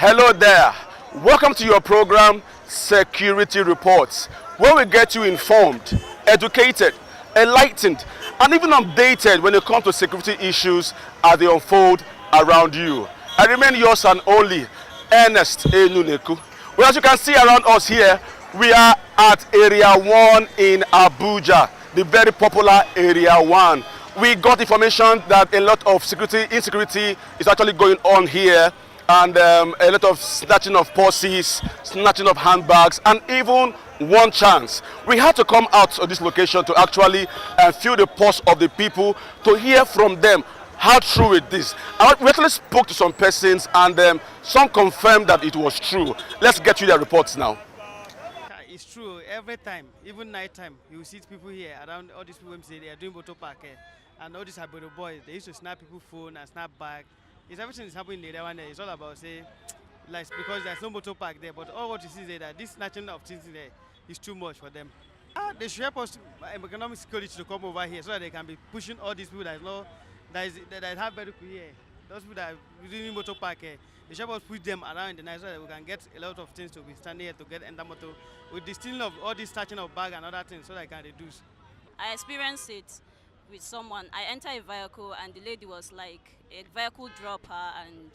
Hello there. Welcome to your program, Security Reports, where we get you informed, educated, enlightened, and even updated when it comes to security issues as they unfold around you. I remain yours and only, Ernest Enuneku. Well, as you can see around us here, we are at Area 1 in Abuja, the very popular Area 1. We got information that a lot of insecurity is actually going on here, and a lot of snatching of purses, snatching of handbags, and even one chance. We had to come out of this location to actually feel the pulse of the people, to hear from them how true it is. We actually spoke to some persons, and some confirmed that it was true. Let's get you their reports now. It's true. Every time, even night time, you see people here around. All these people say they are doing motor park here, and all these Aburo boys, they used to snap people's phone and snap bag. It's everything is happening in the area one there. It's all about say, like, because there's no motor park there. But all what you see is that this snatching of things there is too much for them. They should help us, economic security, to come over here so that they can be pushing all these people that have vehicle here. Those people that are using motor park here, they should help us push them around in the night so that we can get a lot of things to be standing here to get enter motor with the stealing of all this snatching of bag and other things so that I can reduce. I experienced it with someone. I entered a vehicle and the lady was like, a vehicle dropped her and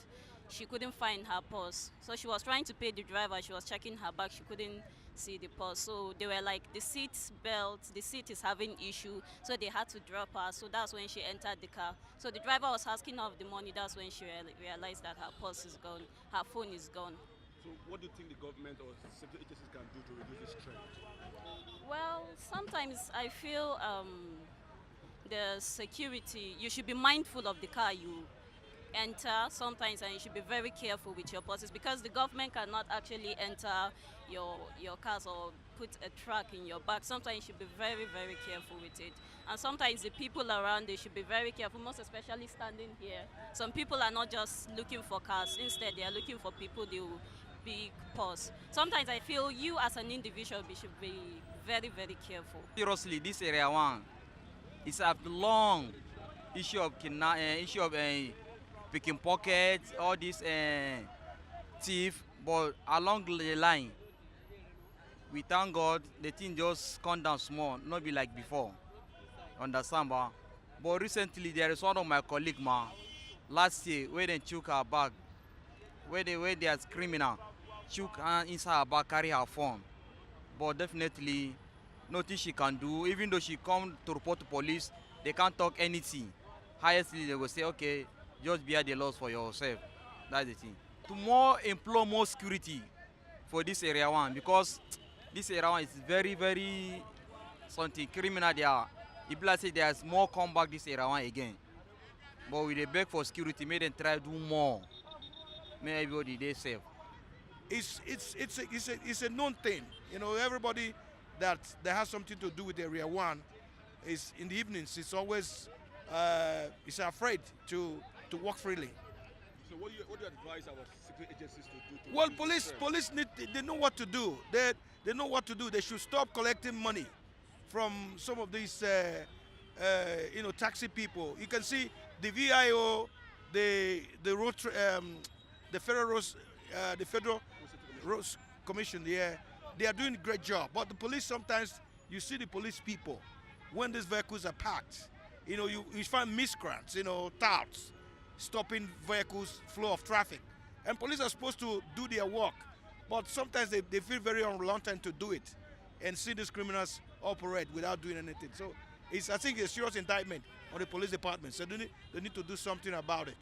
she couldn't find her purse. So she was trying to pay the driver, she was checking her bag, she couldn't see the purse. So they were like, the seat belt, the seat is having issue, so they had to drop her. So that's when she entered the car. So the driver was asking her of the money, that's when she realized that her purse is gone, her phone is gone. So what do you think the government or security agencies can do to reduce this trend? Well, sometimes I feel the security, you should be mindful of the car you enter sometimes, and you should be very careful with your purses, because the government cannot actually enter your cars or put a track in your bag. Sometimes you should be very, very careful with it. And sometimes the people around, they should be very careful, most especially standing here. Some people are not just looking for cars, instead they are looking for people they will big purse. Sometimes I feel you as an individual should be very, very careful. Seriously, this Area 1 is a long issue of picking pockets, all these thief, but along the line, we thank God the thing just come down small, not be like before. Understand, ba? But recently there is one of my colleagues, last year, where they took her bag, where they are criminal, took her inside her bag, carry her phone. But definitely nothing she can do. Even though she come to report to police, they can't talk anything. Highestly they will say, okay, just bear the laws for yourself. That's the thing. To more employ more security for this Area 1, because this Area 1 is very, very something criminal there. If let's say there's more come back this Area 1 again. But we beg for security, make them try to do more. Make everybody they safe. It's a known thing. You know, everybody that has something to do with Area 1 is in the evenings. It's always is afraid to walk freely. So what do you advise our security agencies to do? Well, police they know what to do. They know what to do. They should stop collecting money from some of these taxi people. You can see the VIO, the Federal Roads Commission. They are doing a great job. But the police, sometimes you see the police people when these vehicles are parked. You find miscreants, touts, stopping vehicles, flow of traffic. And police are supposed to do their work, but sometimes they feel very reluctant to do it and see these criminals operate without doing anything. So I think it's a serious indictment on the police department. So they need to do something about it.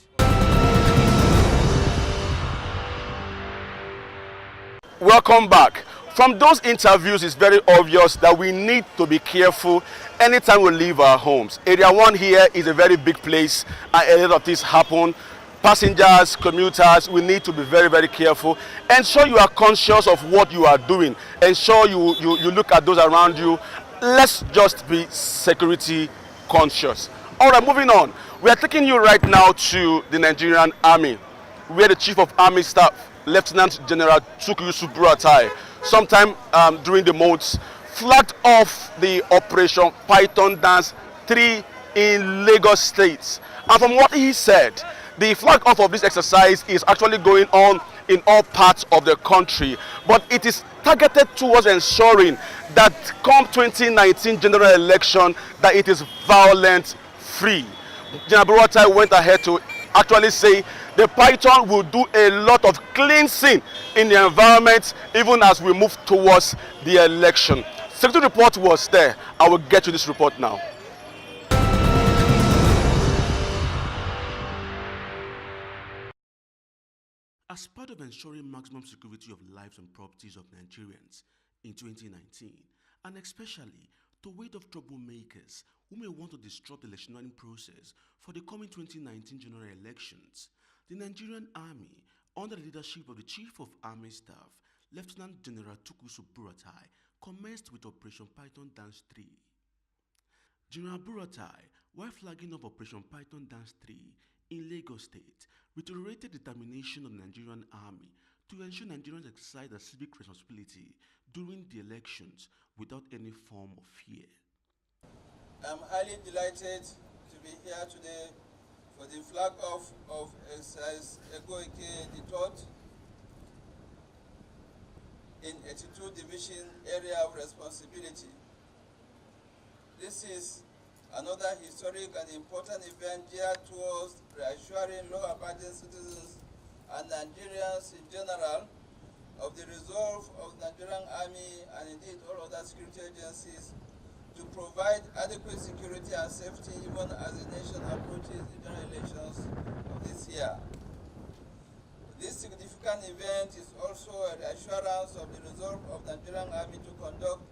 Welcome back. From those interviews, it's very obvious that we need to be careful anytime we leave our homes. Area 1 here is a very big place, and a lot of things happen. Passengers, commuters, we need to be very, very careful. Ensure you are conscious of what you are doing. Ensure you look at those around you. Let's just be security conscious. All right, moving on. We are taking you right now to the Nigerian Army, where the Chief of Army Staff, Lieutenant General Tukur Yusuf Buratai, sometime during the months, flagged off the Operation Python Dance 3 in Lagos State. And from what he said, The flag off of this exercise is actually going on in all parts of the country, but it is targeted towards ensuring that come 2019 general election that it is violence free. General Buratai went ahead to actually say the Python will do a lot of cleansing in the environment even as we move towards the election. Security report was there. I will get to this report now. As part of ensuring maximum security of lives and properties of Nigerians in 2019, and especially to ward off troublemakers who may want to disrupt the electioneering process for the coming 2019 general elections, the Nigerian Army, under the leadership of the Chief of Army Staff, Lieutenant General Tukusu Buratai, commenced with Operation Python Dance 3. General Buratai, while flagging off Operation Python Dance 3 in Lagos State, reiterated the determination of the Nigerian Army to ensure Nigerians exercise their civic responsibility during the elections without any form of fear. I'm highly delighted to be here today for the flag off of exercise Egoike III in 82 Division Area of Responsibility. This is another historic and important event geared towards reassuring law-abiding citizens and Nigerians in general of the resolve of the Nigerian Army and indeed all other security agencies to provide adequate security and safety even as the nation approaches the general elections of this year. This significant event is also a reassurance of the resolve of the Nigerian Army to conduct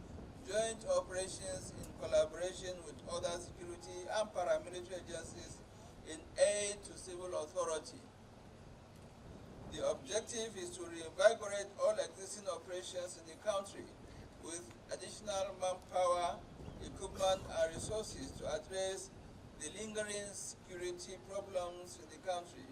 joint operations in collaboration with other security and paramilitary agencies in aid to civil authority. The objective is to reinvigorate all existing operations in the country with additional manpower, equipment, and resources to address the lingering security problems in the country.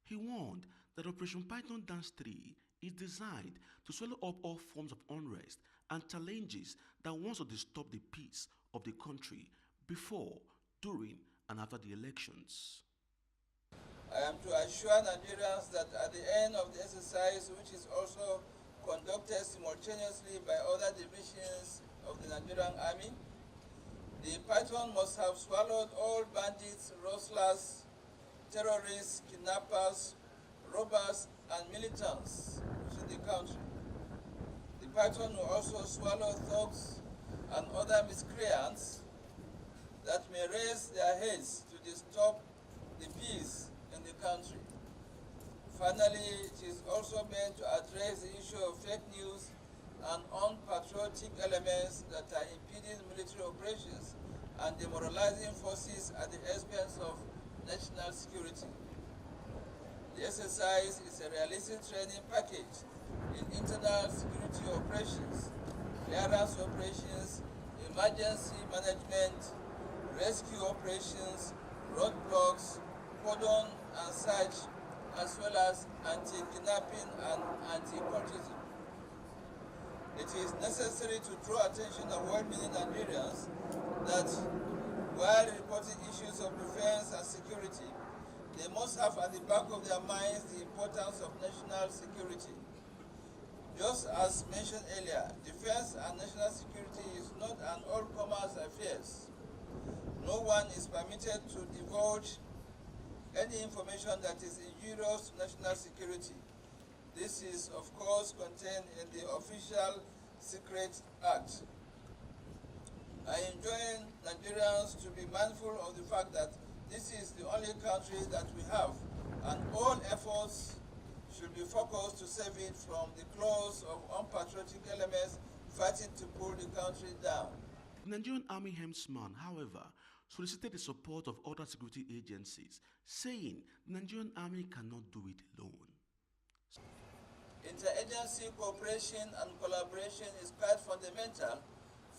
He warned that Operation Python Dance 3 is designed to swallow up all forms of unrest and challenges that wants to disturb the peace of the country before, during, and after the elections. I am to assure Nigerians that at the end of the exercise, which is also conducted simultaneously by other divisions of the Nigerian Army, the Python must have swallowed all bandits, rustlers, terrorists, kidnappers, robbers, and militants within the country. The Python will also swallow thugs and other miscreants that may raise their heads to disturb the peace in the country. Finally, it is also meant to address the issue of fake news and unpatriotic elements that are impeding military operations and demoralizing forces at the expense of national security. The exercise is a realistic training package in internal security operations, clearance operations, emergency management, rescue operations, roadblocks, cordon and search, as well as anti-kidnapping and anti-cultism. It is necessary to draw attention of well-meaning Nigerians that while reporting issues of defense and security, they must have at the back of their minds the importance of national security. Just as mentioned earlier, defense and national security is not an all-comers affair. No one is permitted to divulge any information that is injurious to national security. This is, of course, contained in the Official Secrets Act. I enjoin Nigerians to be mindful of the fact that this is the only country that we have, and all efforts should be focused to save it from the claws of unpatriotic elements fighting to pull the country down. The Nigerian Army helmsman, however, solicited the support of other security agencies, saying the Nigerian Army cannot do it alone. Interagency cooperation and collaboration is quite fundamental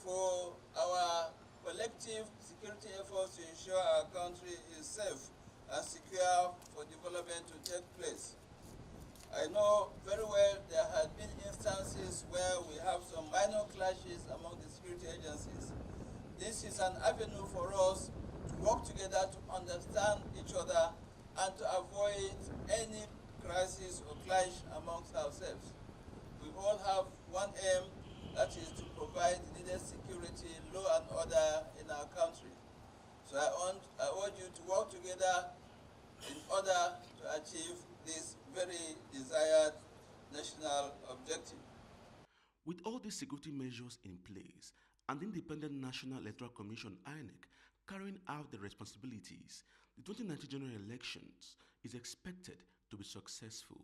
for our collective security efforts to ensure our country is safe and secure for development to take place. I know very well there have been instances where we have some minor clashes among the security agencies. This is an avenue for us to work together to understand each other and to avoid any crisis or clash amongst ourselves. We all have one aim, that is to provide needed security, law and order in our country. So I urge you to work together in order to achieve this very desired national objective. With all these security measures in place and the Independent National Electoral Commission (INEC) carrying out their responsibilities, the 2019 general elections is expected to be successful.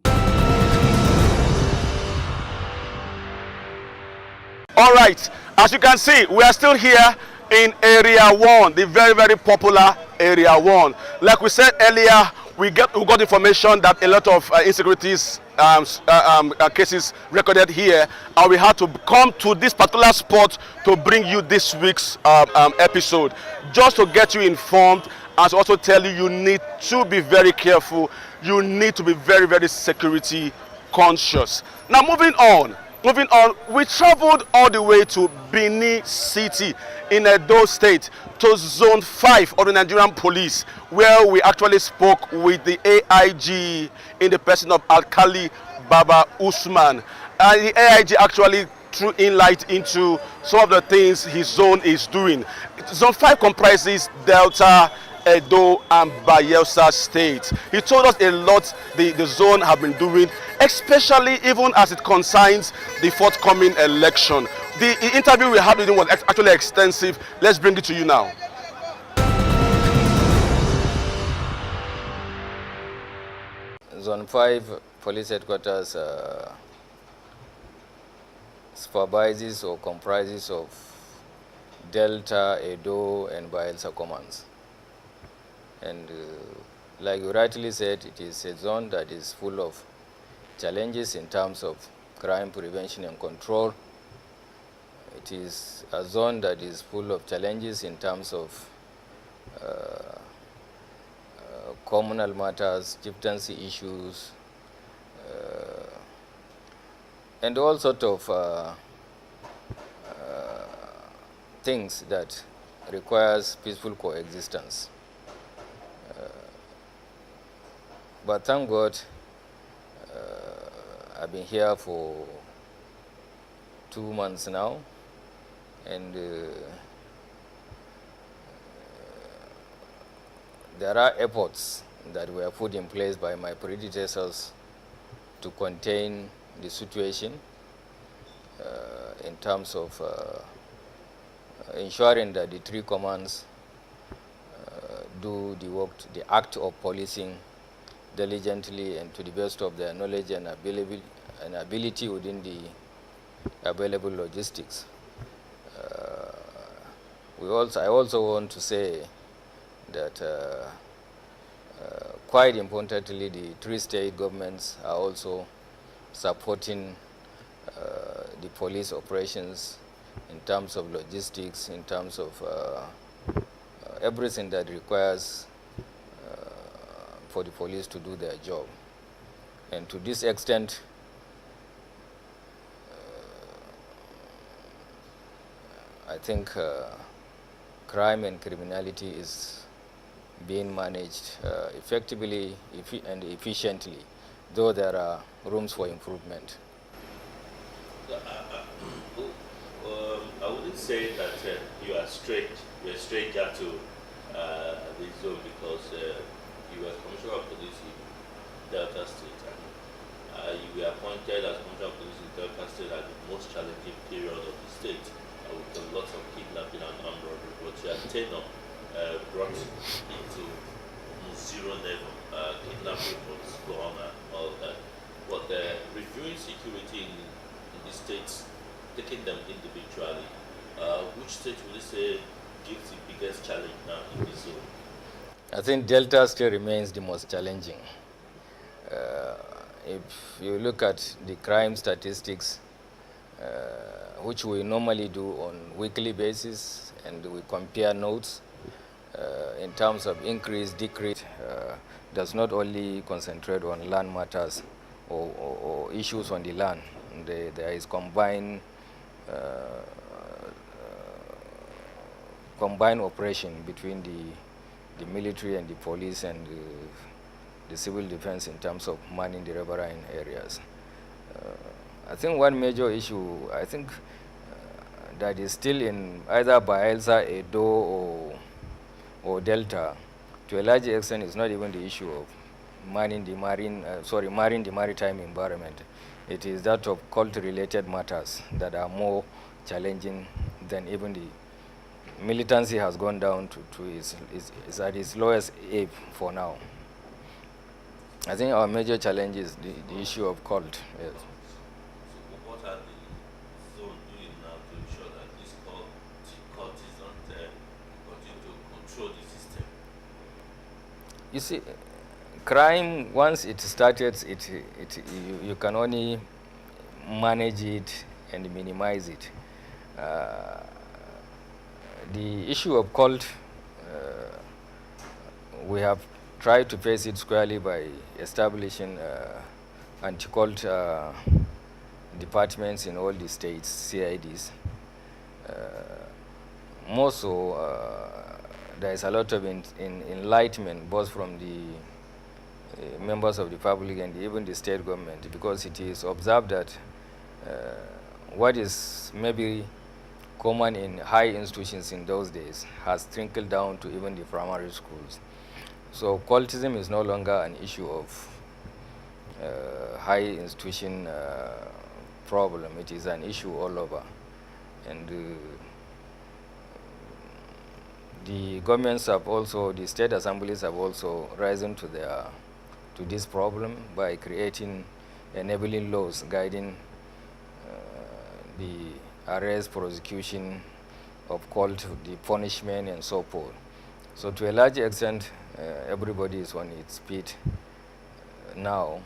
All right, as you can see, we are still here in Area 1, the very, very popular Area 1. Like we said earlier, we got information that a lot of insecurities cases recorded here, and we had to come to this particular spot to bring you this week's episode, just to get you informed and to also tell you you need to be very careful. You need to be very, very security conscious. Now, moving on, we traveled all the way to Benin City in Edo State to Zone 5 of the Nigerian Police, where we actually spoke with the AIG in the person of Alkali Baba Usman. The AIG actually threw in light into some of the things his zone is doing. Zone 5 comprises Delta, Edo and Bayelsa State. He told us a lot the zone have been doing, especially even as it concerns the forthcoming election. The interview we had with him was actually extensive. Let's bring it to you now. Zone 5 Police Headquarters supervises or comprises of Delta, Edo and Bayelsa commands. And like you rightly said, it is a zone that is full of challenges in terms of crime prevention and control. It is a zone that is full of challenges in terms of communal matters, chieftaincy issues, and all sorts of things that requires peaceful coexistence. But thank God, I've been here for 2 months now, and there are efforts that were put in place by my predecessors to contain the situation in terms of ensuring that the three commands do the work, the act of policing diligently and to the best of their knowledge and ability within the available logistics. I also want to say that quite importantly, the three state governments are also supporting the police operations in terms of logistics, in terms of everything that requires for the police to do their job. And to this extent, I think crime and criminality is being managed effectively and efficiently, though there are rooms for improvement. I wouldn't say that you are you're a stranger to this zone, because you were Commissioner of Police in Delta State, and you were appointed as Commissioner of Police in Delta State at the most challenging period of the state, with lots of kidnapping and armed robbery. But your tenure brought into zero level, kidnapping was gone and all that. But reviewing security in the states, taking them individually, which state would you say gives the biggest challenge now in this zone? I think Delta still remains the most challenging. If you look at the crime statistics, which we normally do on weekly basis, and we compare notes in terms of increase, decrease, does not only concentrate on land matters or issues on the land. There is combined operation between the military and the police and the civil defense in terms of manning the riverine areas. I think one major issue, I think, that is still in either Bayelsa, Edo, or Delta, to a large extent, is not even the issue of manning the marine the maritime environment. It is that of cult-related matters that are more challenging than even the militancy has gone down to is at its lowest ebb for now. I think our major challenge is the issue of cult. Yes. So what are the zone doing now to ensure that this cult is not continue to control the system? You see, crime, once it started, you can only manage it and minimize it. The issue of cult, we have tried to face it squarely by establishing anti-cult departments in all the states, CIDs. More so, there is a lot of enlightenment, both from the members of the public and even the state government, because it is observed that what is maybe common in high institutions in those days has trickled down to even the primary schools. So cultism is no longer an issue of high institution problem. It is an issue all over. And the governments have also, the state assemblies have also risen to this problem by creating enabling laws guiding the arrest, prosecution of cult, the punishment, and so forth. So to a large extent, everybody is on its feet now,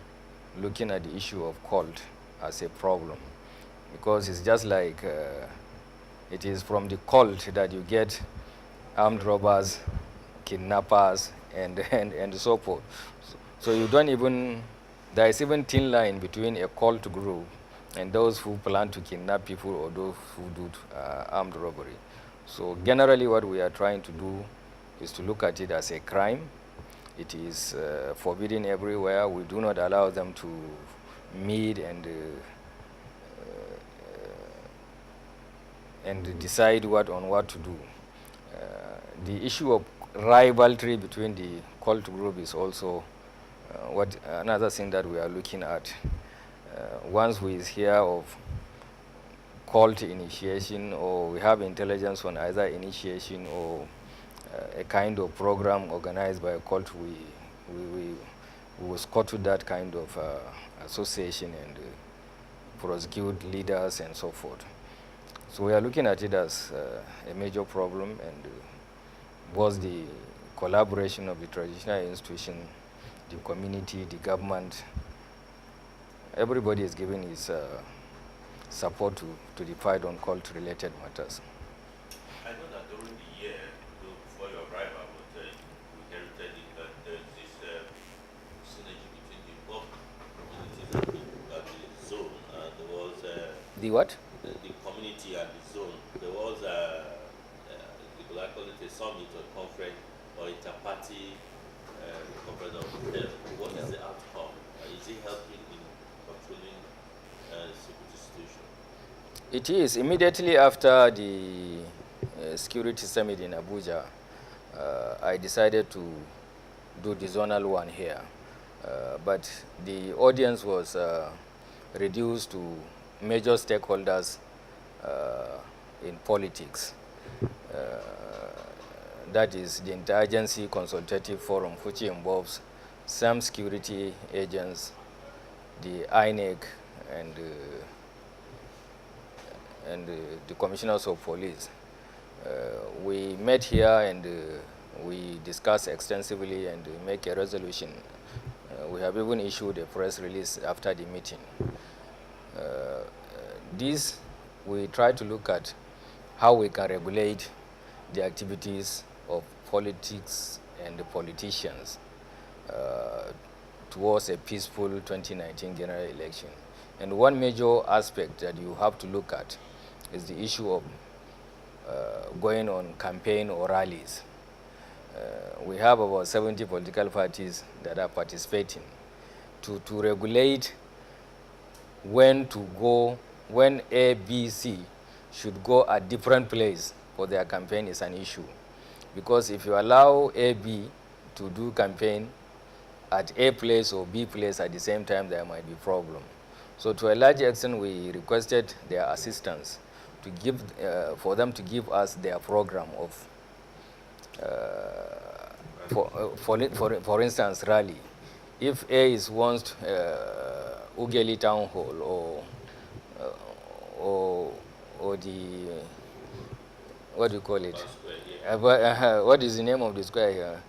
looking at the issue of cult as a problem, because it's just like it is from the cult that you get armed robbers, kidnappers, and so forth. So you don't even, there is even thin line between a cult group and those who plan to kidnap people or those who do armed robbery. So generally what we are trying to do is to look at it as a crime. It is forbidden everywhere. We do not allow them to meet and decide on what to do. The issue of rivalry between the cult group is also another thing that we are looking at. Once we hear of cult initiation, or we have intelligence on either initiation or a kind of program organized by a cult, we will scuttle that kind of association and prosecute leaders and so forth. So we are looking at it as a major problem, and both the collaboration of the traditional institution, the community, the government, everybody is giving his support to the fight on cult-related matters. I know that during the year, before your arrival, but we inherited it, that there's this synergy between the both communities and the zone. There was the what? The community and the zone. There was people I call it a summit or conference or inter-party conference of what is the outcome? Is it helping in controlling security situation? It is. Immediately after the security summit in Abuja, I decided to do the zonal one here. But the audience was reduced to major stakeholders in politics. That is the Interagency Consultative Forum, which involves some security agents, the INEC, and the commissioners of police. We met here and we discussed extensively and make a resolution. We have even issued a press release after the meeting. This, we try to look at how we can regulate the activities of politics and the politicians towards a peaceful 2019 general election. And one major aspect that you have to look at is the issue of going on campaign or rallies. we have about 70 political parties that are participating. To regulate when to go, when A, B, C should go at different place for their campaign is an issue. Because if you allow A, B to do campaign at A place or B place at the same time, there might be problem. So to a large extent, we requested their assistance to give, for them to give us their program of, for instance, rally. If A is wants Ugeli Town Hall or the, what do you call it? What is the name of the square here?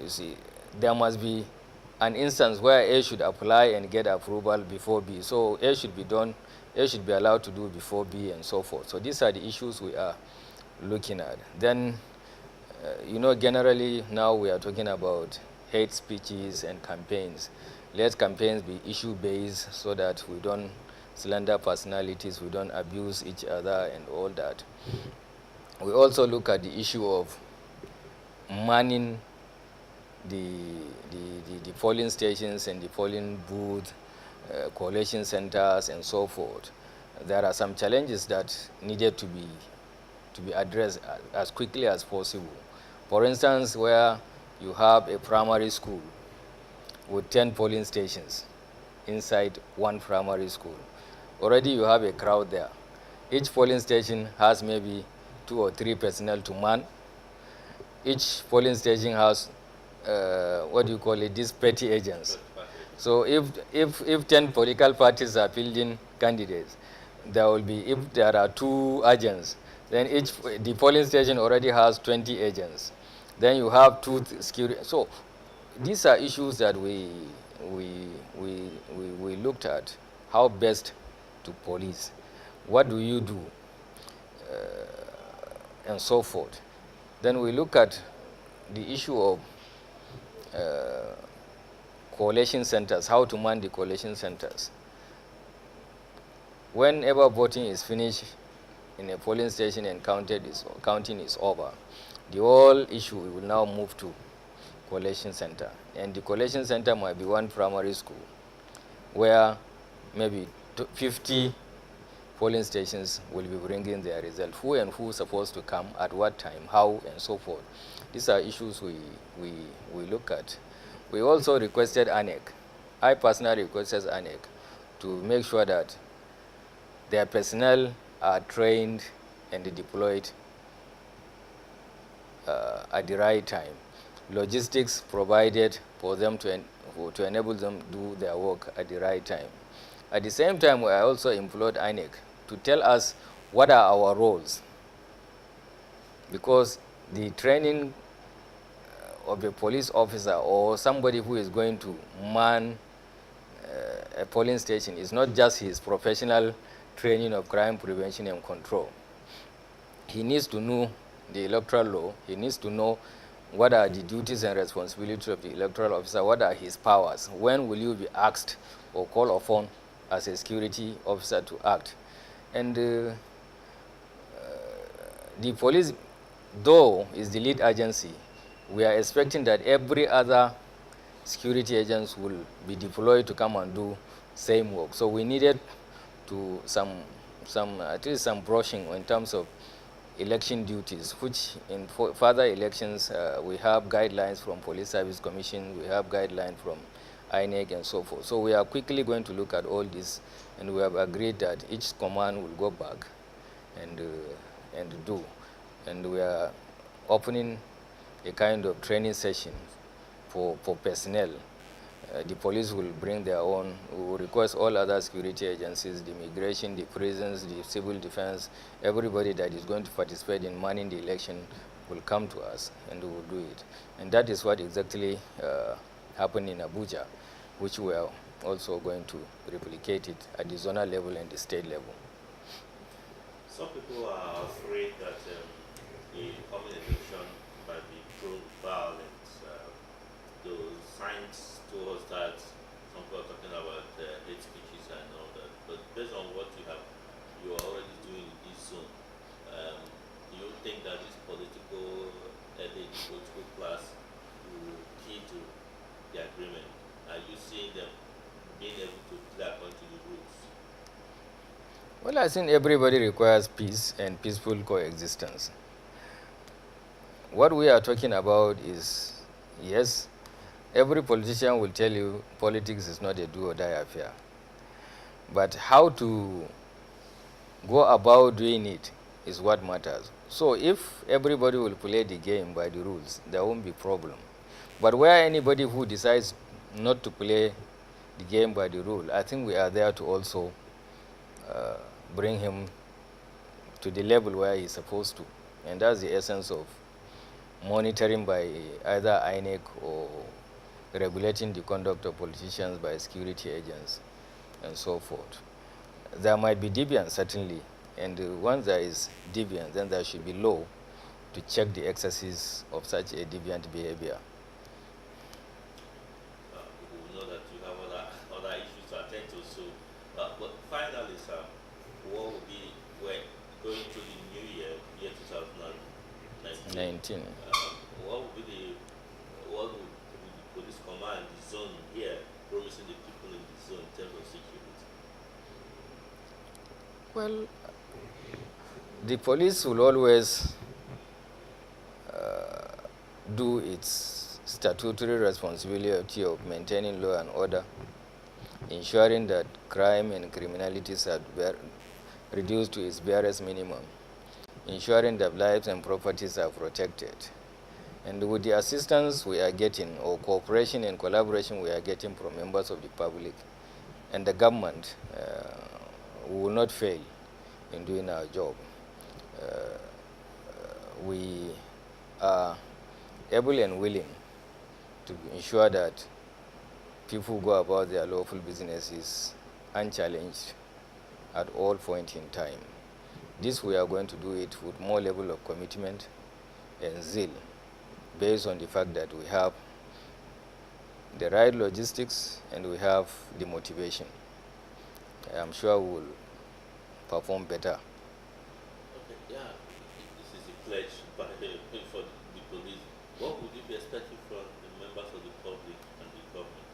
You see, there must be an instance where A should apply and get approval before B. So A should be done, A should be allowed to do before B and so forth. So these are the issues we are looking at. Then, you know, generally now we are talking about hate speeches and campaigns. Let campaigns be issue-based so that we don't slander personalities, we don't abuse each other and all that. We also look at the issue of manning the polling stations and the polling booths, collation centers and so forth. There are some challenges that needed to be addressed as quickly as possible. For instance, where you have a primary school with 10 polling stations inside one primary school. Already you have a crowd there. Each polling station has maybe 2 or 3 personnel to man. Each polling station has, what do you call it, these petty agents. So if 10 political parties are fielding candidates, there will be, if there are 2 agents, then the polling station already has 20 agents. Then you have 2 security. So these are issues that we looked at. How best to police? What do you do? And so forth. Then we look at the issue of collation centers, how to man the collation centers. Whenever voting is finished in a polling station and counting is over, the whole issue will now move to collation center. And the collation center might be one primary school where maybe 50 polling stations will be bringing their result. Who and who is supposed to come, at what time, how, and so forth. These are issues we look at. We also requested ANEC. I personally requested ANEC to make sure that their personnel are trained and deployed at the right time. Logistics provided for them to enable them to do their work at the right time. At the same time, I also implored INEC to tell us what are our roles, because the training of a police officer or somebody who is going to man a polling station is not just his professional training of crime prevention and control. He needs to know the electoral law. He needs to know what are the duties and responsibilities of the electoral officer, what are his powers, when will you be asked or called upon as a security officer to act. And the police, though, is the lead agency, we are expecting that every other security agents will be deployed to come and do same work. So we needed to at least some brushing in terms of election duties, which in further elections we have guidelines from Police Service Commission, we have guidelines from INEC and so forth. So we are quickly going to look at all this, and we have agreed that each command will go back and do. And we are opening a kind of training session for personnel. The police will bring their own. We will request all other security agencies, the immigration, the prisons, the civil defense, everybody that is going to participate in manning the election will come to us and we will do it. And that is what exactly happened in Abuja, which we are also going to replicate it at the zonal level and the state level. Some people are afraid that the coming election might be pro-violence. Those signs towards that, some people are talking about hate speeches and all that. But based on what you are already doing in this zone, do you think that this political elite political class will key to the agreement? Are you seeing them being able to play according to the rules? Well, I think everybody requires peace and peaceful coexistence. What we are talking about is, yes, every politician will tell you politics is not a do or die affair. But how to go about doing it is what matters. So if everybody will play the game by the rules, there won't be problem. But where anybody who decides not to play the game by the rule, I think we are there to also bring him to the level where he's supposed to. And that's the essence of monitoring by either INEC or regulating the conduct of politicians by security agents and so forth. There might be deviance, certainly, and once there is deviance, then there should be law to check the excesses of such a deviant behavior. We know that you have other issues to attend to, so, but finally, sir, what will be, when going to the new year 2019, what will be what will the police command, the zone here, promising the people in the zone in terms of security? Well, the police will always do its statutory responsibility of maintaining law and order, ensuring that crime and criminality are reduced to its barest minimum, ensuring that lives and properties are protected. And with the assistance we are getting, or cooperation and collaboration we are getting from members of the public and the government, we will not fail in doing our job. We are able and willing to ensure that people go about their lawful businesses unchallenged at all points in time. This we are going to do it with more level of commitment and zeal, based on the fact that we have the right logistics and we have the motivation. I am sure we will perform better. Okay, yeah, this is a pledge for the police. What would you be expecting from the members of the public and the government?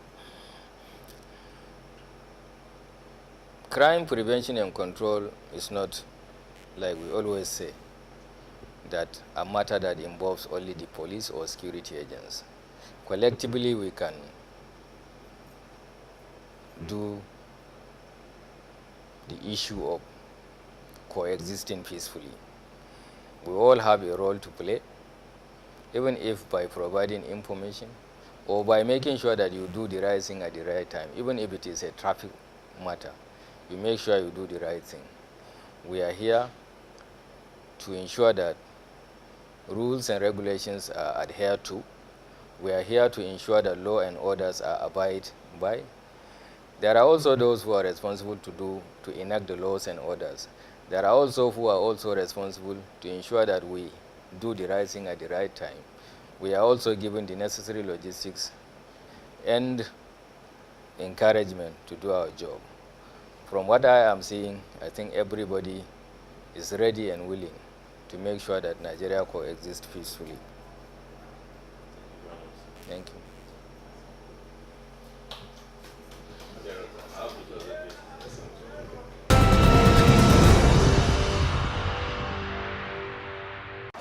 Crime prevention and control is not, like we always say, that a matter that involves only the police or security agents. Collectively, we can do the issue of coexisting peacefully. We all have a role to play, even if by providing information or by making sure that you do the right thing at the right time, even if it is a traffic matter, you make sure you do the right thing. We are here to ensure that rules and regulations are adhered to. We are here to ensure that law and orders are abided by. There are also those who are responsible to enact the laws and orders. There are also who are also responsible to ensure that we do the right thing at the right time. We are also given the necessary logistics and encouragement to do our job. From what I am seeing, I think everybody is ready and willing to make sure that Nigeria coexists peacefully. Thank you.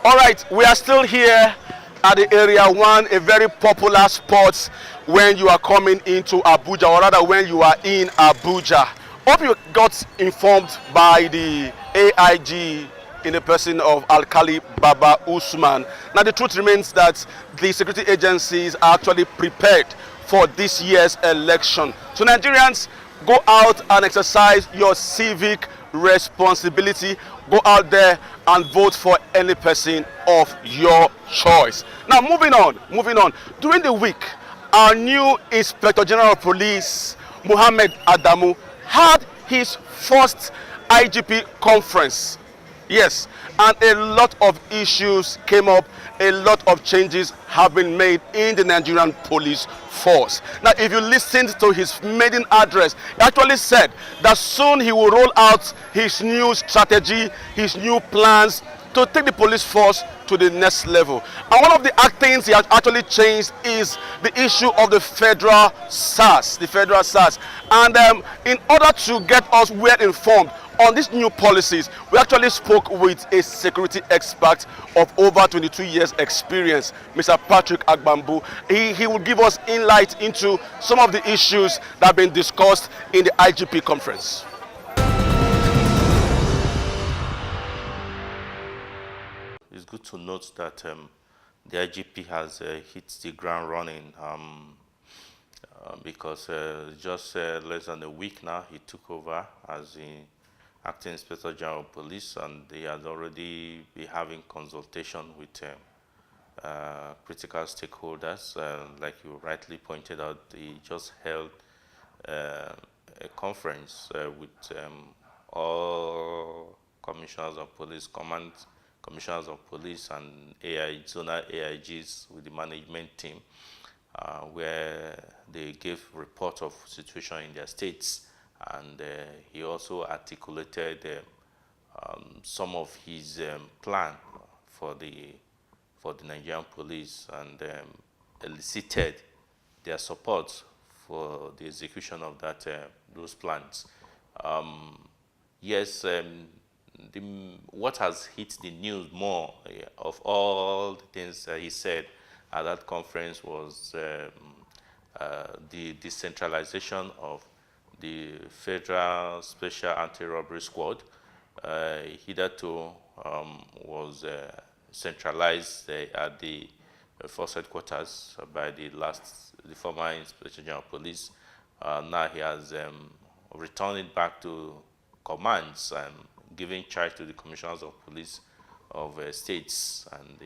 All right, we are still here at the Area 1, a very popular spot when you are coming into Abuja, or rather when you are in Abuja. Hope you got informed by the AIG in the person of Alkali Baba Usman. Now the truth remains that the security agencies are actually prepared for this year's election. So Nigerians, go out and exercise your civic responsibility. Go out there and vote for any person of your choice. Now moving on. During the week, our new Inspector General of Police, Mohammed Adamu, had his first IGP conference. Yes, and a lot of issues came up, a lot of changes have been made in the Nigerian police force. Now, if you listened to his maiden address, he actually said that soon he will roll out his new strategy, his new plans to take the police force to the next level. And one of the things he has actually changed is the issue of the federal SARS, And in order to get us well informed on these new policies, we actually spoke with a security expert of over 22 years experience, Mr. Patrick Agbambu. He will give us insight into some of the issues that have been discussed in the IGP conference. It's good to note that the IGP has hit the ground running because just less than a week now he took over as the Acting Inspector General of Police, and they had already been having consultation with critical stakeholders. Like you rightly pointed out, he just held a conference with all commissioners of police, command commissioners of police, and zonal AIGs with the management team, where they gave report of situation in their states. And he also articulated some of his plan for the Nigerian police, and elicited their support for the execution of those plans. Yes, what has hit the news more of all the things he said at that conference was the decentralization of the Federal Special Anti-Robbery Squad. Hitherto was centralized at the force headquarters by the former Inspector General of Police. Now he has returned it back to commands and giving charge to the commissioners of police of states, and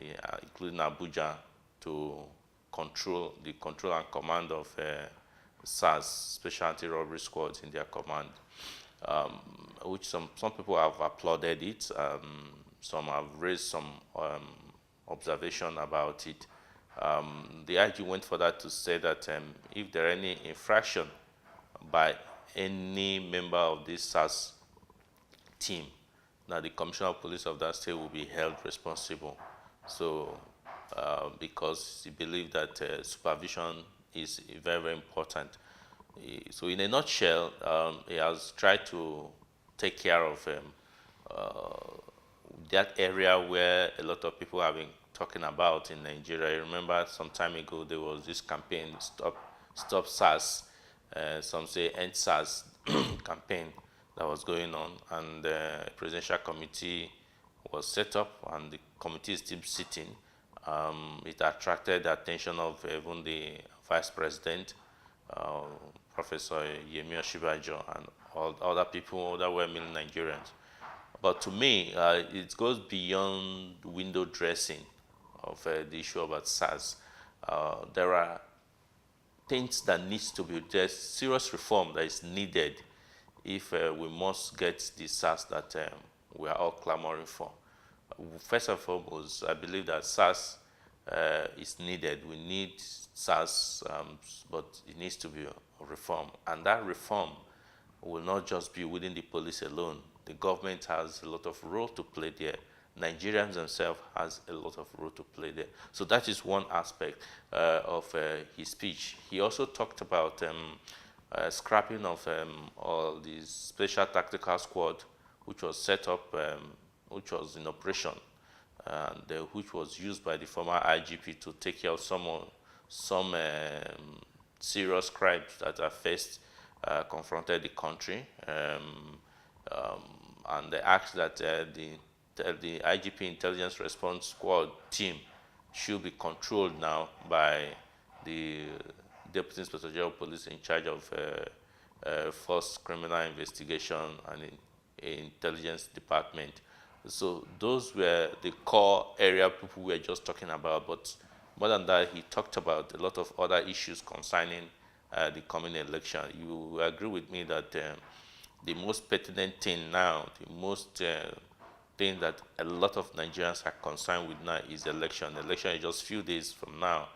including Abuja, to control and command of SARS, Special Anti-Robbery Squads, in their command, which some people have applauded it. Some have raised some observation about it. The IG went further to say that if there are any infraction by any member of this SARS team, now the Commissioner of Police of that state will be held responsible. So, because he believed that supervision is very, very important. So in a nutshell, he has tried to take care of that area where a lot of people have been talking about in Nigeria. I remember some time ago there was this campaign, Stop SARS, some say End SARS campaign that was going on, and the presidential committee was set up, and the committee is still sitting. It attracted the attention of even the Vice President, Professor Yemi Osinbajo, and all other people, other well-meaning Nigerians. But to me, it goes beyond window dressing of the issue about SARS. There are things that needs to be, there's serious reform that is needed if we must get the SARS that we are all clamoring for. First and foremost, I believe that SARS is needed. We need SARS, but it needs to be reformed. And that reform will not just be within the police alone. The government has a lot of role to play there. Nigerians themselves has a lot of role to play there. So that is one aspect of his speech. He also talked about scrapping of all the special tactical squad, which was set up, which was in operation, and which was used by the former IGP to take care of some serious crimes that are faced, confronted the country, and they asked that the IGP Intelligence Response Squad team should be controlled now by the Deputy Inspector General of Police in charge of Force Criminal Investigation and Intelligence Department. So those were the core area people were just talking about, but more than that, he talked about a lot of other issues concerning the coming election. You will agree with me that the most pertinent thing now, the most thing that a lot of Nigerians are concerned with now is election. The election is just a few days from now.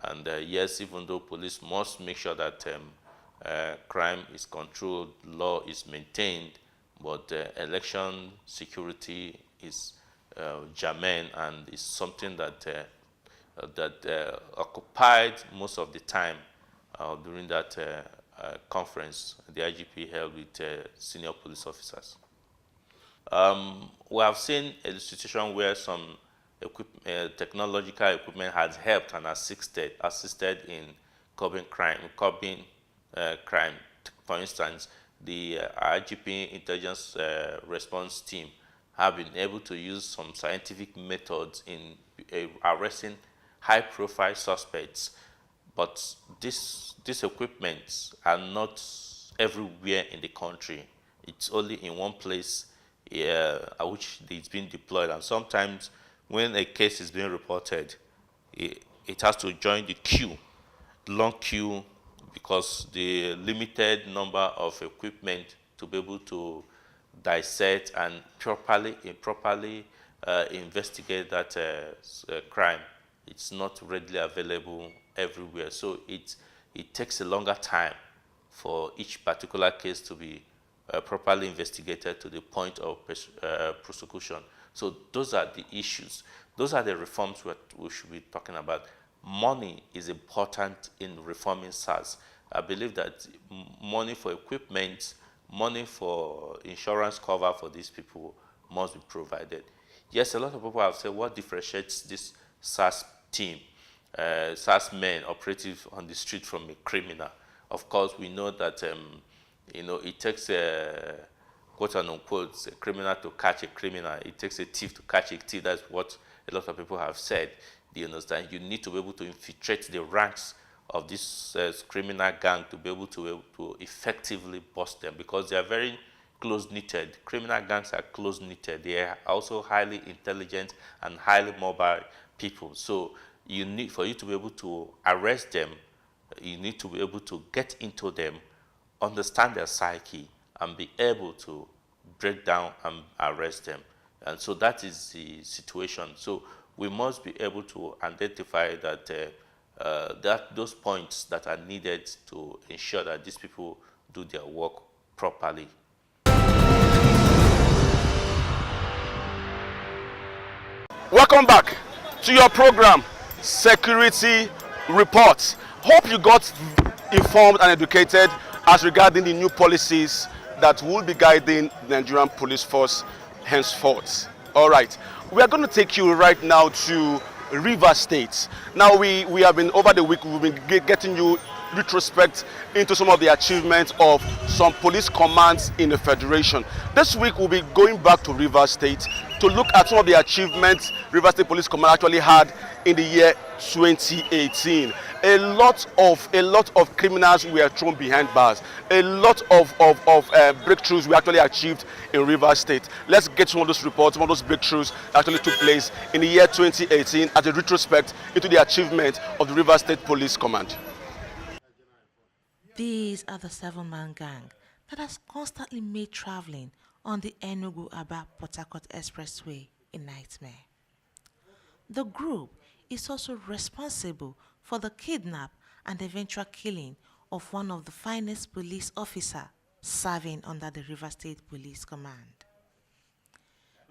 And yes, even though police must make sure that crime is controlled, law is maintained, but election security is germane, and it's something that occupied most of the time during that conference the IGP held with senior police officers. We have seen a situation where some technological equipment has helped and assisted in curbing crime. For instance, the IGP intelligence response team have been able to use some scientific methods in arresting high-profile suspects, but these equipments are not everywhere in the country. It's only in one place at which it's been deployed, and sometimes when a case is being reported, it has to join the queue, long queue, because the limited number of equipment to be able to dissect and properly investigate that crime. It's not readily available everywhere, so it takes a longer time for each particular case to be properly investigated to the point of prosecution. So those are the issues. Those are the reforms we should be talking about. Money is important in reforming SARS. I believe that money for equipment, money for insurance cover for these people must be provided. Yes, a lot of people have said, what differentiates this SARS team, SARS men operative on the street from a criminal? Of course, we know that it takes a quote unquote a criminal to catch a criminal. It takes a thief to catch a thief. That's what a lot of people have said. Do you understand? You need to be able to infiltrate the ranks of this criminal gang to be able to effectively bust them, because they are very close-knitted. Criminal gangs are close-knitted. They are also highly intelligent and highly mobile people. So for you to be able to arrest them, you need to be able to get into them, understand their psyche, and be able to break down and arrest them. And so that is the situation. So we must be able to identify that those points that are needed to ensure that these people do their work properly. Welcome back to your program, Security Reports. Hope you got informed and educated as regarding the new policies that will be guiding the Nigerian police force henceforth. All right, we are going to take you right now to Rivers State. Now we have been, over the week, we've been getting you retrospect into some of the achievements of some police commands in the Federation. This week we'll be going back to Rivers State to look at some of the achievements Rivers State Police Command actually had in the year 2018. A lot of criminals were thrown behind bars. A lot of breakthroughs we actually achieved in Rivers State. Let's get some of those reports, some of those breakthroughs that actually took place in the year 2018 as a retrospect into the achievement of the Rivers State Police Command. These are the 7-man gang that has constantly made traveling on the Enugu-Aba-Port Harcourt Expressway a nightmare. The group is also responsible for the kidnap and eventual killing of one of the finest police officers serving under the Rivers State Police Command.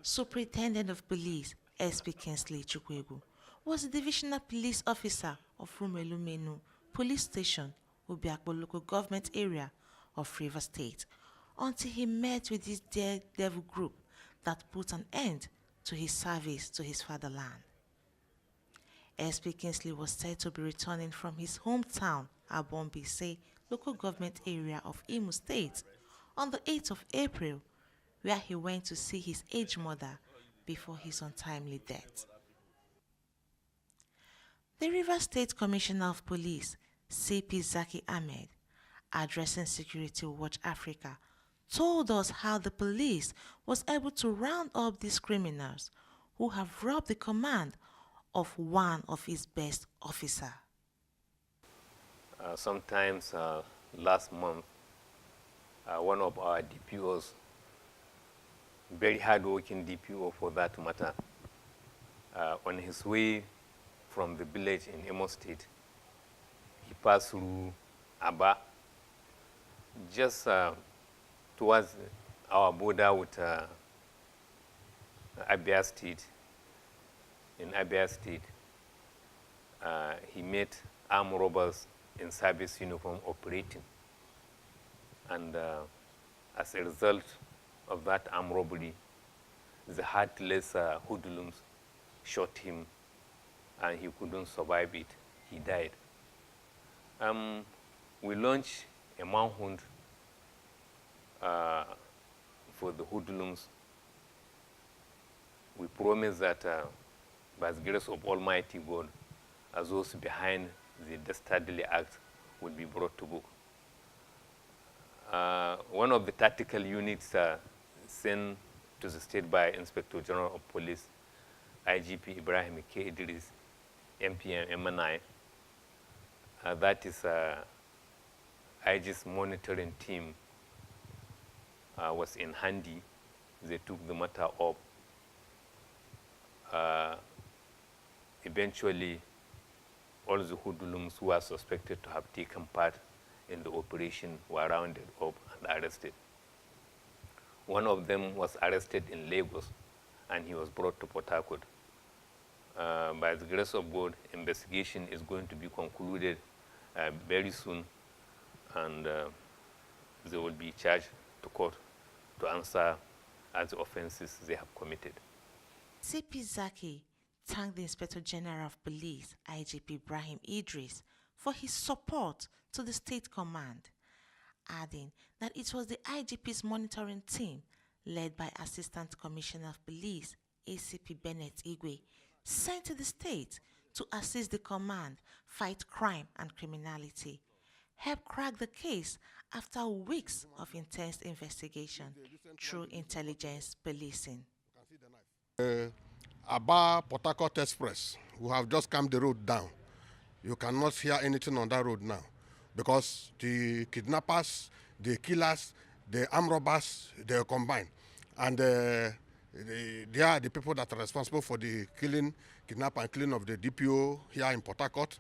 Superintendent of Police SP Kingsley Chukwegu was the divisional police officer of Rumelumenu Police Station, Obiakpo local government area of Rivers State, until he met with this daredevil group that put an end to his service to his fatherland. SP Kingsley was said to be returning from his hometown, Abombise local government area of Imo State, on the 8th of April, where he went to see his aged mother before his untimely death. The Rivers State Commissioner of Police, CP Zaki Ahmed, addressing Security Watch Africa, told us how the police was able to round up these criminals who have robbed the command of one of his best officers. Sometimes last month, one of our DPOs, very hard-working DPO for that matter, on his way from the village in Imo State, he passed through Aba, just towards our border with Abia State, he met armed robbers in service uniform operating. And as a result of that armed robbery, the heartless hoodlums shot him and he couldn't survive it. He died. We launched a manhunt for the hoodlums. We promise that by the grace of Almighty God, as those behind the dastardly act will be brought to book. One of the tactical units sent to the state by Inspector General of Police, IGP Ibrahim K. Idris, MPM MNI, that is IG's monitoring team, was in handy. They took the matter up. Eventually, all the hoodlums who are suspected to have taken part in the operation were rounded up and arrested. One of them was arrested in Lagos, and he was brought to Port Harcourt. By the grace of God, investigation is going to be concluded very soon, and they will be charged to court to answer as the offenses they have committed. CP Zaki thanked the Inspector General of Police, IGP Ibrahim Idris, for his support to the State Command, adding that it was the IGP's monitoring team, led by Assistant Commissioner of Police, ACP Bennett Igwe, sent to the state to assist the command fight crime and criminality, help crack the case after weeks of intense investigation through intelligence policing. Aba Port Harcourt Express, we have just come the road down. You cannot hear anything on that road now because the kidnappers, the killers, the armed robbers, they are combined. And they are the people that are responsible for the killing, kidnap and killing of the DPO here in Port Harcourt.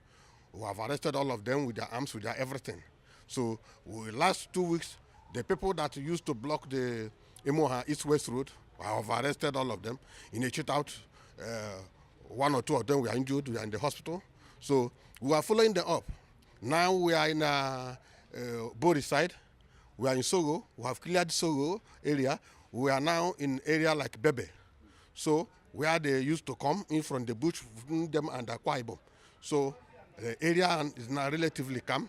We have arrested all of them with their arms, with their everything. So last 2 weeks, the people that used to block the Imoha East-West Road, I have arrested all of them. In a shootout, one or two of them were injured, we are in the hospital. So we are following them up. Now we are in Bori side, we are in Sogo, we have cleared Sogo area. We are now in area like Bebe. So where they used to come in from the bush, between them and Akwa Ibom. So the area is now relatively calm.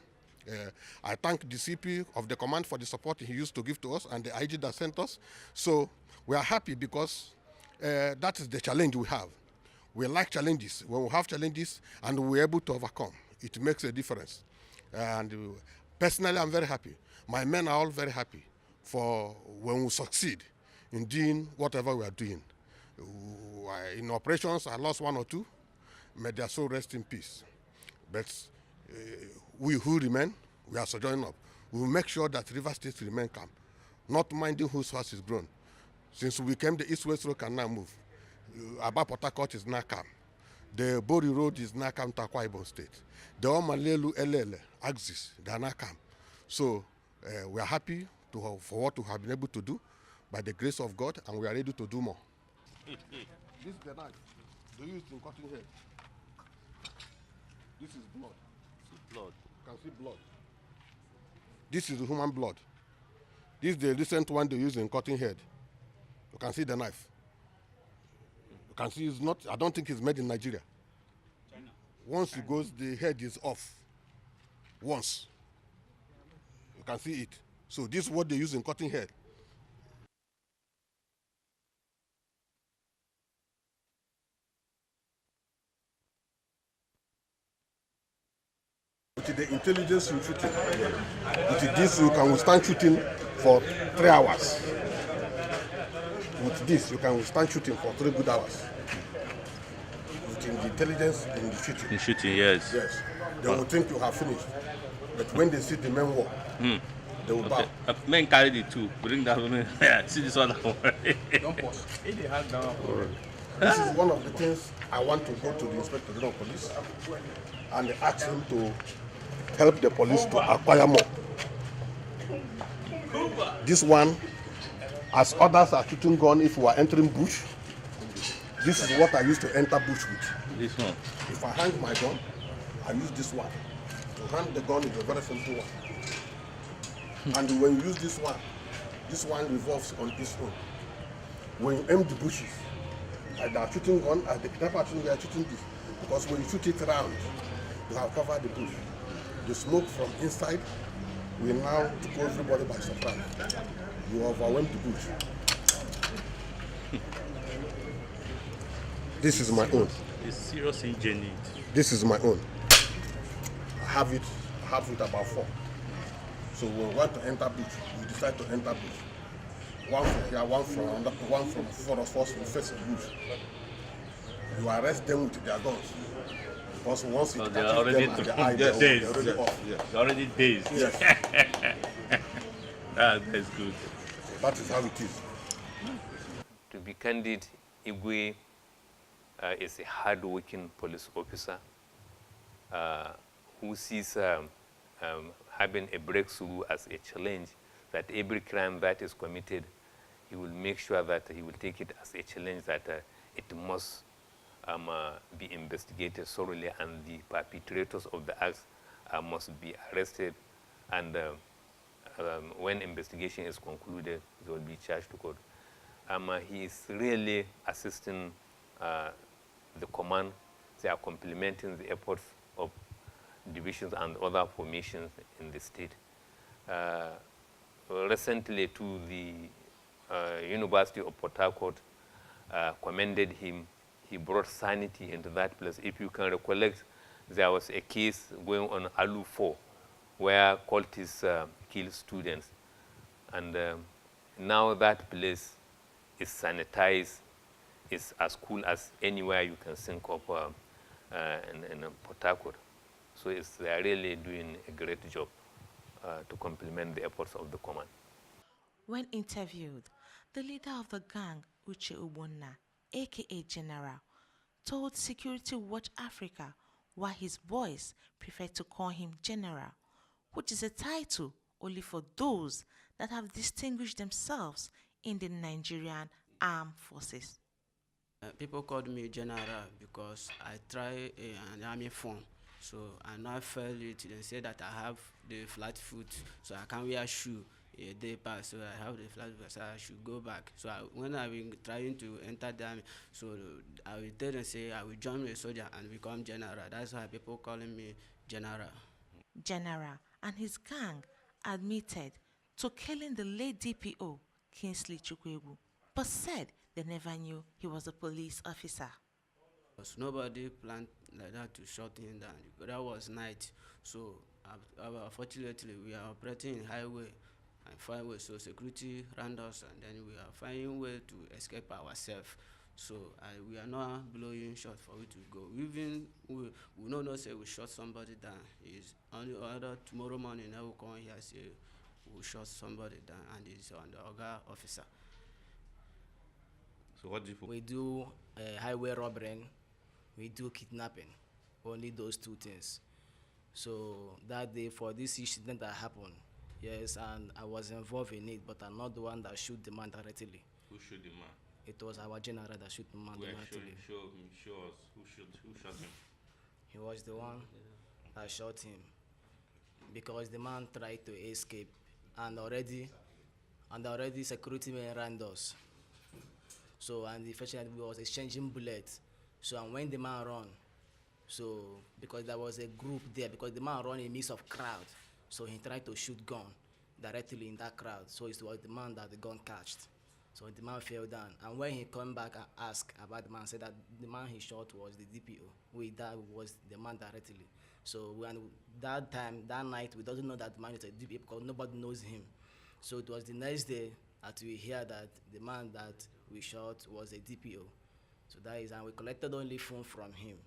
I thank the CP of the command for the support he used to give to us and the IG that sent us. So we are happy because that is the challenge we have. We like challenges. When we have challenges and we're able to overcome, it makes a difference. And personally, I'm very happy. My men are all very happy for when we succeed in doing whatever we are doing. In operations, I lost 1 or 2. May their soul rest in peace. But we who remain, we are sojourning up. We will make sure that River State remain calm, not minding whose horse is grown. Since we came, the East-West Road can now move. Aba Port Harcourt is now calm. The Bori Road is now calm to Akwa Ibom State. The Omalelu Elele axis, they are now calm. So we are happy for what we have been able to do by the grace of God, and we are ready to do more. This is the knife. Do you use in cutting head? This is blood. Blood. You can see blood. This is human blood. This is the recent one they use in cutting head. You can see the knife. You can see it's not, I don't think it's made in Nigeria. China. Once it goes, the head is off. Once. You can see it. So this is what they use in cutting head. With the intelligence in shooting, with this you can withstand shooting for 3 hours. With this you can withstand shooting for 3 good hours. With the intelligence in the shooting. In shooting, yes. Yes. They will think you have finished. But when they see the men walk, they will bow. Men carry the 2. Bring that woman. See this one. Don't pause. This is one of the things I want to go to the Inspector General of Police and ask him to help the police to acquire more. This one, as others are shooting gun if we are entering bush, This is what I used to enter bush with. This one. If I hang my gun, I use this one. To hang the gun is a very simple one. And when you use this one revolves on its own. When you aim the bushes, like they are shooting gun, at the kidnapper shooting, they are shooting this. Because when you shoot it round, you have covered the bush. The smoke from inside will now take everybody by surprise. You overwhelm the bush. This is my own. It's serious ingenuity. This is my own. I have it about 4. So when we want to enter bush, we decide to enter bush. One from here, one from another, one from 4 of us will face the bush. You arrest them with their guns. Because once it they are catches already them at the eye, they're already off. They're already dazed. Yes. That's good. That is how it is. To be candid, Igwe is a hard-working police officer who sees having a breakthrough as a challenge, that every crime that is committed, he will make sure that he will take it as a challenge, that it must be investigated thoroughly, and the perpetrators of the acts must be arrested, and when investigation is concluded, they will be charged to court. He is really assisting the command. They are complementing the efforts of divisions and other formations in the state. Recently, to the University of Port Harcourt commended him. He brought sanity into that place. If you can recollect, there was a case going on Alu 4 where cultists killed students. And now that place is sanitized, is as cool as anywhere you can think of in Port Harcourt. So they are really doing a great job to complement the efforts of the command. When interviewed, the leader of the gang, Uche Ubonna, aka General, told Security Watch Africa why his boys prefer to call him General, which is a title only for those that have distinguished themselves in the Nigerian armed forces. People called me General because I try an army form. So I now fell it. They say that I have the flat foot, so I can't wear shoe a day pass. So I have the flat foot, so I should go back. So when I've been trying to enter the army, so I will tell them, say I will join a soldier and become General. That's why people calling me General. General and his gang admitted to killing the late DPO, Kingsley Chukwuegwu, but said they never knew he was a police officer. Because nobody planned like that to shut him down. That was night. So unfortunately, we are operating in highway and find so security ran us, and then we are finding way to escape ourselves. So we are not blowing shot for it to go. Even we don't know say we shot somebody down. Is only other tomorrow morning I will come here say we shot somebody down, and it's on the other officer. So what do you? We do highway robbery, we do kidnapping, only those 2 things. So that day for this incident that happened, yes, and I was involved in it, but I'm not the one that shoot the man directly. Who shot the man? It was our general that shoot the man directly. Show us who shot him. He was the one that shot him because the man tried to escape, and already security men ran us. So and unfortunately we was exchanging bullets. So and when the man ran, so because there was a group there, because the man ran in a mix of crowd, so he tried to shoot gun directly in that crowd. So it was the man that the gun catched. So the man fell down, and when he come back and asked about the man, said that the man he shot was the DPO. That was the man directly. So when that time, that night, we doesn't know that the man is a DPO because nobody knows him. So it was the next day that we hear that the man that we shot was a DPO. So that is, and we collected only phone from him.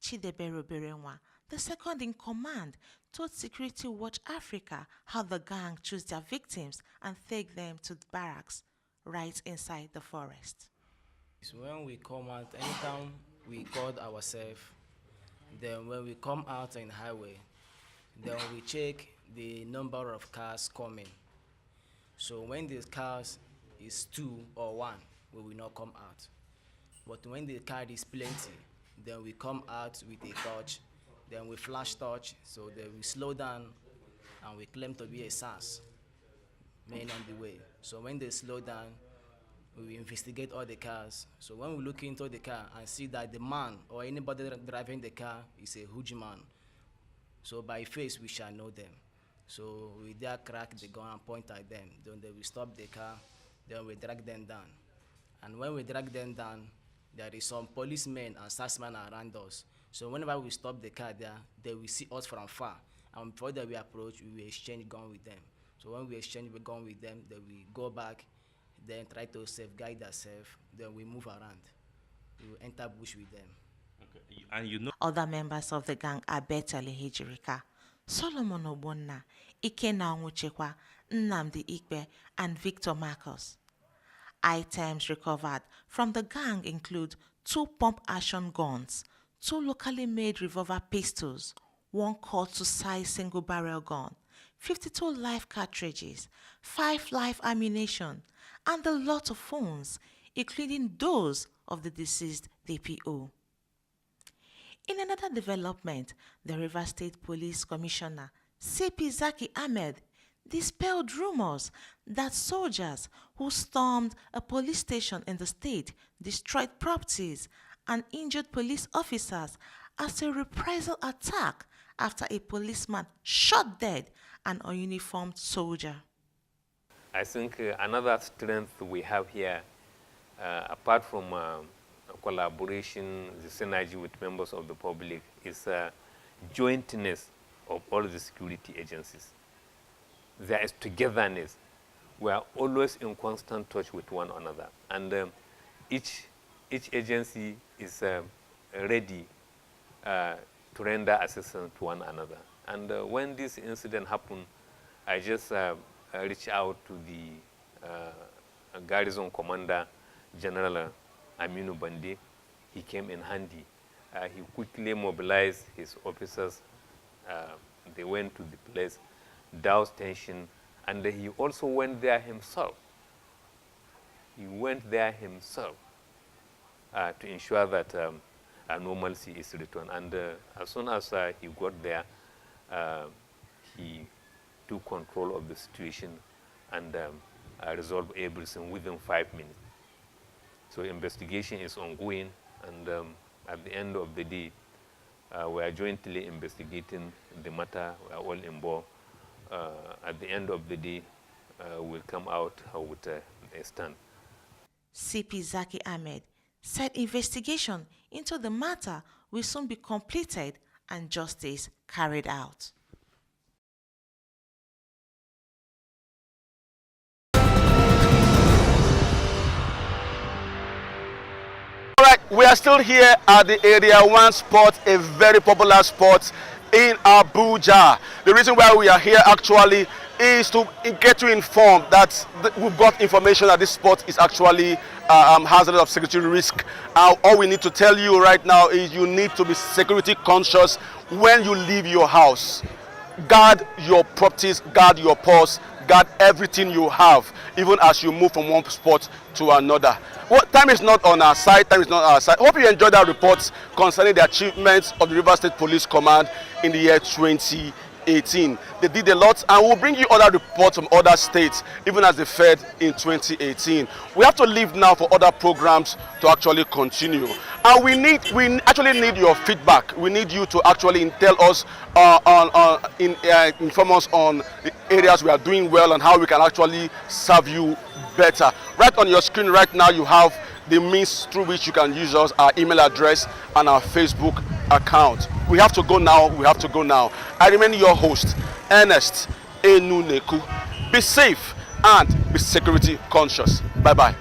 Chidebere Berenwa, the second in command, told Security Watch Africa how the gang chose their victims and take them to the barracks right inside the forest. So when we come out, anytime we guard ourselves, then when we come out in highway, then we check the number of cars coming. So when the cars is 2 or 1, we will not come out. But when the car is plenty, then we come out with a torch, then we flash torch, so then we slow down and we claim to be a SARS, men on the way. So when they slow down, we investigate all the cars. So when we look into the car and see that the man or anybody driving the car is a Huji man, so by face we shall know them. So we there crack the gun and point at them. Then we stop the car, then we drag them down. And when we drag them down, there is some policemen and SARSmen around us. So whenever we stop the car there, they will see us from far. And before that we approach, we will exchange gun with them. So when we exchange the gun with them, then we go back, then try to safeguard ourselves, then we move around. We will enter bush with them. Okay. And you know Other members of the gang are Betali Hijirika, Solomon Obonna, Ikena Onwuchekwa, Nnamdi Ikpe, and Victor Marcos. Items recovered from the gang include 2 pump-action guns, 2 locally made revolver pistols, 1 cut-to-size single-barrel gun, 52 live cartridges, 5 live ammunition, and a lot of phones, including those of the deceased DPO. In another development, the Rivers State Police Commissioner, CP Zaki Ahmed, dispelled rumors that soldiers who stormed a police station in the state destroyed properties and injured police officers as a reprisal attack after a policeman shot dead an ununiformed soldier. I think another strength we have here, apart from collaboration, the synergy with members of the public, is jointness of all the security agencies. There is togetherness. We are always in constant touch with one another, and each agency is ready to render assistance to one another. And when this incident happened, I just reached out to the garrison commander, General Aminu Bandi. He came in handy. He quickly mobilized his officers. They went to the place, doused tension, and he also went there himself. He went there himself to ensure that normalcy is returned. And as soon as he got there, he took control of the situation and resolved everything within 5 minutes. So investigation is ongoing, and at the end of the day, we are jointly investigating the matter. We are all involved. At the end of the day, we'll come out with a stand. CP Zaki Ahmed said investigation into the matter will soon be completed and justice carried out. We are still here at the Area 1 spot, a very popular spot in Abuja. The reason why we are here actually is to get you informed that we've got information that this spot is actually hazardous of security risk. All we need to tell you right now is you need to be security conscious when you leave your house. Guard your properties, guard your purse, guard everything you have, even as you move from one spot to another. Well, time is not on our side. Time is not on our side. Hope you enjoyed our reports concerning the achievements of the Rivers State Police Command in the year 2018. They did a lot, and we'll bring you other reports from other states, even as they fared in 2018. We have to leave now for other programs to actually continue. And we actually need your feedback. We need you to actually tell us, inform us on the areas we are doing well and how we can actually serve you better. Right on your screen right now, you have the means through which you can use us, our email address and our Facebook account. We have to go now. We have to go now. I remain your host, Ernest Enuneku. Be safe and be security conscious. Bye-bye.